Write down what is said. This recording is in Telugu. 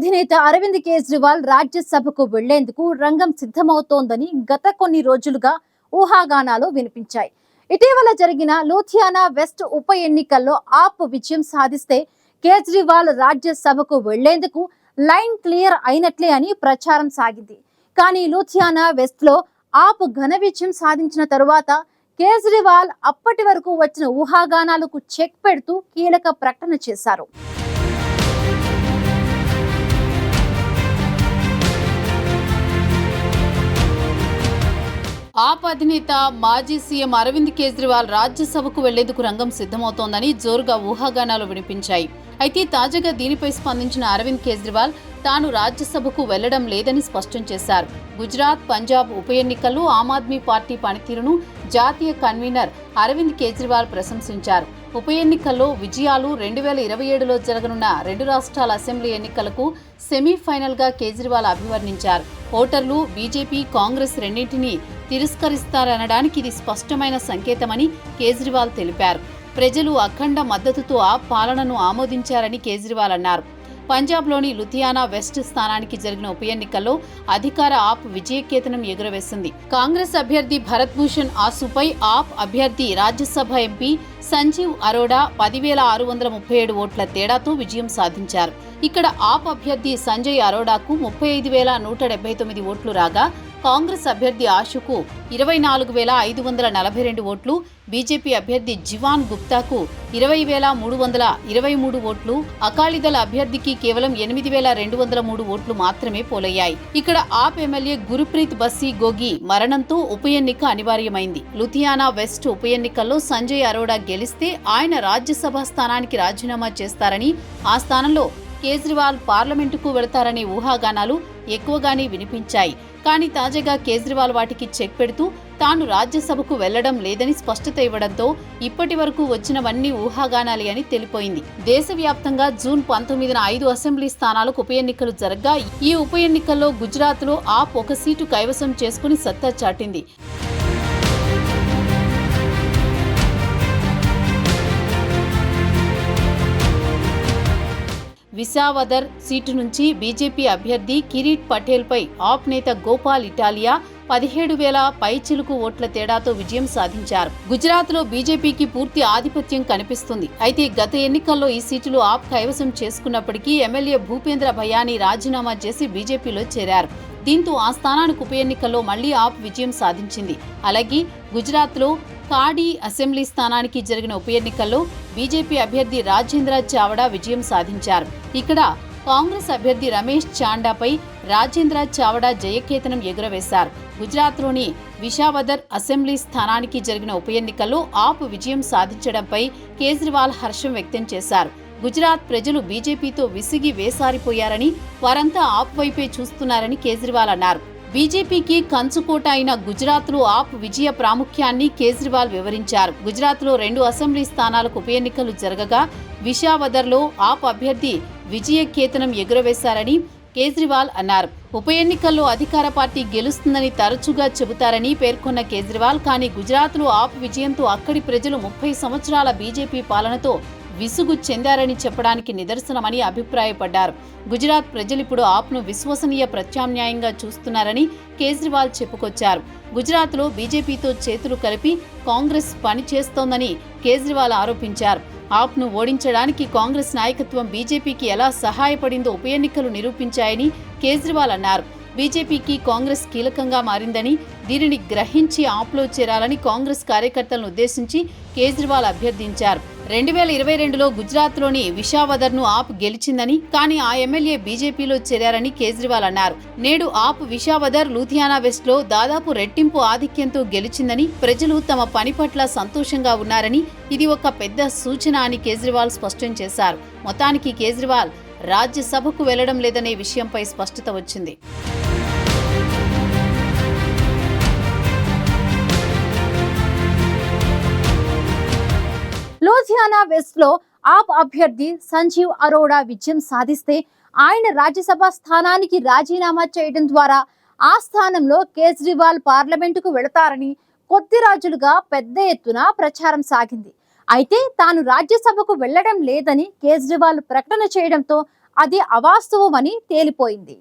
అధినేత అరవింద్ కేజ్రీవాల్ రాజ్యసభకు వెళ్లేందుకు రంగం సిద్ధమవుతోందని గత కొన్ని రోజులుగా ఊహాగానాలు వినిపించాయి. ఇటీవల జరిగిన లూథియానా వెస్ట్ ఉప ఎన్నికల్లో ఆప్ విజయం సాధిస్తే కేజ్రీవాల్ రాజ్యసభకు వెళ్లేందుకు లైన్ క్లియర్ అయినట్లే అని ప్రచారం సాగింది. కానీ లూథియానా వెస్ట్ లో ఆప్ ఘన విజయం సాధించిన తరువాత కేజ్రీవాల్ అప్పటి వరకు వచ్చిన ఊహాగానాలకు చెక్ పెడుతూ కీలక ప్రకటన చేశారు. ఆప్ అధినేత మాజీ సీఎం అరవింద్ కేజ్రీవాల్ రాజ్యసభకు వెళ్లేందుకు రంగం సిద్ధమవుతోందని జోరుగా ఊహాగానాలు వినిపించాయి. అయితే తాజాగా దీనిపై స్పందించిన అరవింద్ కేజ్రీవాల్ తాను రాజ్యసభకు వెళ్లడం లేదని స్పష్టం చేశారు. గుజరాత్, పంజాబ్ ఉప ఎన్నికల్లో ఆమ్ ఆద్మీ పార్టీ పనితీరును జాతీయ కన్వీనర్ అరవింద్ కేజ్రీవాల్ ప్రశంసించారు. ఉప ఎన్నికల్లో విజయాలు 2027లో జరగనున్న 2 రాష్ట్రాల అసెంబ్లీ ఎన్నికలకు సెమీఫైనల్ గా కేజ్రీవాల్ అభివర్ణించారు. ఓటర్లు బీజేపీ, కాంగ్రెస్ రెండింటినీ తిరస్కరిస్తారనడానికి ఇది స్పష్టమైన సంకేతమని కేజ్రీవాల్ తెలిపారు. ప్రజలు అఖండ మద్దతుతో ఆప్ పాలనను ఆమోదించారని కేజ్రీవాల్ అన్నారు. పంజాబ్లోని లుధియానా వెస్ట్ స్థానానికి జరిగిన ఉప ఎన్నికల్లో అధికార ఆప్ విజయకేతనం ఎగురవేసింది. కాంగ్రెస్ అభ్యర్థి భరత్ భూషణ్ ఆసుపై ఆప్ అభ్యర్థి రాజ్యసభ ఎంపీ సంజీవ్ అరోడా 10,637 ఓట్ల తేడాతో విజయం సాధించారు. ఇక్కడ ఆప్ అభ్యర్థి సంజయ్ అరోడాకు 35,179 ఓట్లు రాగా కాంగ్రెస్ అభ్యర్థి ఆశుకు 24,542 ఓట్లు, బీజేపీ అభ్యర్థి జివాన్ గుప్తాకు 20,323 ఓట్లు, అకాలీదళ అభ్యర్థికి కేవలం 8,203 ఓట్లు మాత్రమే పోలయ్యాయి. ఇక్కడ ఆప్ ఎమ్మెల్యే గురుప్రీత్ బస్సీ గోగి మరణంతో ఉప ఎన్నిక అనివార్యమైంది. లుధియానా వెస్ట్ ఉప ఎన్నికల్లో సంజయ్ అరోడా గెలిస్తే ఆయన రాజ్యసభ స్థానానికి రాజీనామా చేస్తారని, ఆ స్థానంలో కేజ్రీవాల్ పార్లమెంటుకు వెళతారనే ఊహాగానాలు ఎక్కువగానే వినిపించాయి. కానీ తాజాగా కేజ్రీవాల్ వాటికి చెక్ పెడుతూ తాను రాజ్యసభకు వెళ్లడం లేదని స్పష్టత ఇవ్వడంతో ఇప్పటి వరకు వచ్చినవన్నీ ఊహాగానాలే అని తెలిపోయింది. దేశవ్యాప్తంగా జూన్ 19న 5 అసెంబ్లీ స్థానాలకు ఉప ఎన్నికలు జరగ్గా ఈ ఉప ఎన్నికల్లో గుజరాత్లో ఆప్ ఒక సీటు కైవసం చేసుకుని సత్తా చాటింది. విసావదర్ సీటు నుంచి బీజేపీ అభ్యర్థి కిరీట్ పటేల్పై ఆప్ నేత గోపాల్ ఇటాలియా 17,000 పైచిలుకు ఓట్ల తేడాతో విజయం సాధించారు. గుజరాత్లో బీజేపీకి పూర్తి ఆధిపత్యం కనిపిస్తుంది. అయితే గత ఎన్నికల్లో ఈ సీటులు ఆప్ కైవసం చేసుకున్నప్పటికీ ఎమ్మెల్యే భూపేంద్ర భయానీ రాజీనామా చేసి బీజేపీలో చేరారు. దీంతో ఆ స్థానానికి ఉప ఎన్నికల్లో మళ్లీ ఆప్ విజయం సాధించింది. అలాగే గుజరాత్లో కాడి అసెంబ్లీ స్థానానికి జరిగిన ఉప ఎన్నికల్లో బీజేపీ అభ్యర్థి రాజేంద్ర చావడా విజయం సాధించారు. ఇక్కడ కాంగ్రెస్ అభ్యర్థి రమేష్ చాండాపై రాజేంద్ర చావడా జయకేతనం ఎగురవేశారు. గుజరాత్లోని విసావదర్ అసెంబ్లీ స్థానానికి జరిగిన ఉప ఎన్నికల్లో ఆప్ విజయం సాధించడంపై కేజ్రీవాల్ హర్షం వ్యక్తం చేశారు. గుజరాత్ ప్రజలు బీజేపీతో విసిగి వేసారిపోయారని, వారంతా ఆప్ వైపే చూస్తున్నారని కేజ్రీవాల్ అన్నారు. బీజేపీకి కంచుకోట అయిన గుజరాత్లో ఆప్ విజయ ప్రాముఖ్యాన్ని కేజ్రీవాల్ వివరించారు. గుజరాత్లో 2 అసెంబ్లీ స్థానాలకు ఉప ఎన్నికలు జరగగా విసావదర్లో ఆప్ అభ్యర్థి విజయకేతనం ఎగురవేశారని కేజ్రీవాల్ అన్నారు. ఉప ఎన్నికల్లో అధికార పార్టీ గెలుస్తుందని తరచుగా చెబుతారని పేర్కొన్న కేజ్రీవాల్, కానీ గుజరాత్లో ఆప్ విజయంతో అక్కడి ప్రజలు 30 సంవత్సరాల బీజేపీ పాలనతో విసుగు చెందారని చెప్పడానికి నిదర్శనమని అభిప్రాయపడ్డారు. గుజరాత్ ప్రజలిప్పుడు ఆప్ను విశ్వసనీయ ప్రత్యామ్నాయంగా చూస్తున్నారని కేజ్రీవాల్ చెప్పుకొచ్చారు. గుజరాత్లో బీజేపీతో చేతులు కలిపి కాంగ్రెస్ పనిచేస్తోందని కేజ్రీవాల్ ఆరోపించారు. ఆప్ను ఓడించడానికి కాంగ్రెస్ నాయకత్వం బీజేపీకి ఎలా సహాయపడిందో ఉప ఎన్నికలు నిరూపించాయని కేజ్రీవాల్ అన్నారు. బీజేపీకి కాంగ్రెస్ కీలకంగా మారిందని, దీనిని గ్రహించి ఆప్లో చేరాలని కాంగ్రెస్ కార్యకర్తలను ఉద్దేశించి కేజ్రీవాల్ అభ్యర్థించారు. 2022లో గుజరాత్లోని విసావదర్ను ఆప్ గెలిచిందని, కానీ ఆ ఎమ్మెల్యే బీజేపీలో చేరారని కేజ్రీవాల్ అన్నారు. నేడు ఆప్ విసావదర్, లూథియానా వెస్ట్లో దాదాపు రెట్టింపు ఆధిక్యంతో గెలిచిందని, ప్రజలు తమ పని పట్ల సంతోషంగా ఉన్నారని, ఇది ఒక పెద్ద సూచన అని కేజ్రీవాల్ స్పష్టం చేశారు. మొత్తానికి కేజ్రీవాల్ రాజ్యసభకు వెళ్లడం లేదనే విషయంపై స్పష్టత వచ్చింది. లూథియానా వెస్ట్ లో ఆప్ అభ్యర్థి సంజీవ్ అరోడా విజయం సాధిస్తే ఆయన రాజ్యసభ స్థానానికి రాజీనామా చేయడం ద్వారా ఆ స్థానంలో కేజ్రీవాల్ పార్లమెంటుకు వెళతారని కొద్ది రోజులుగా పెద్ద ఎత్తున ప్రచారం సాగింది. అయితే తాను రాజ్యసభకు వెళ్లడం లేదని కేజ్రీవాల్ ప్రకటన చేయడంతో అది అవాస్తవమని తేలిపోయింది.